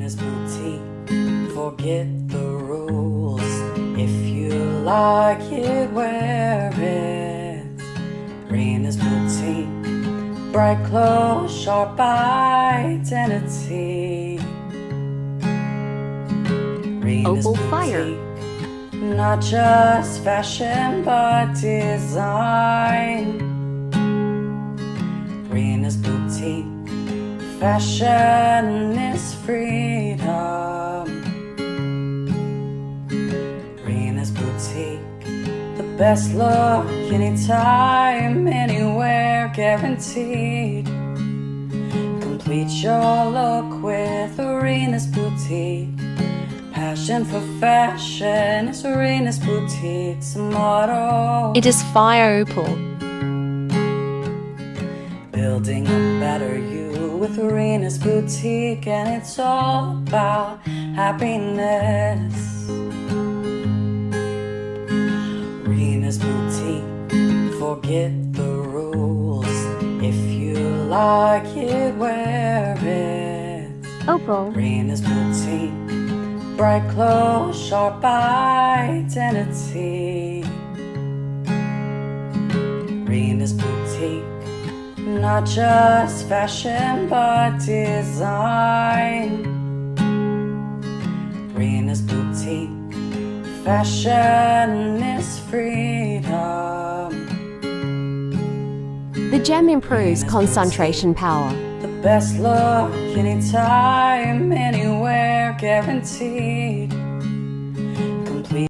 Rina's boutique, forget the rules. If you like it, wear it. Rina's boutique, bright clothes, sharp identity. Rina's Opal Fire. boutique, not just fashion but design. Rina's boutique, fashion is freedom. Rina's boutique, the best look anytime, anywhere, guaranteed. Complete your look with Rina's boutique. Passion for fashion is Rina's boutique's motto. It is fire opal. Building a better you with Rina's boutique, and it's all about happiness. Rina's boutique, forget the rules. If you like it, wear it. Opal. Rina's boutique, bright clothes, sharp identity. Rina's boutique, not just fashion but design. Rina's boutique, fashion is freedom. The gem improves concentration power. The best look anytime, anywhere, guaranteed.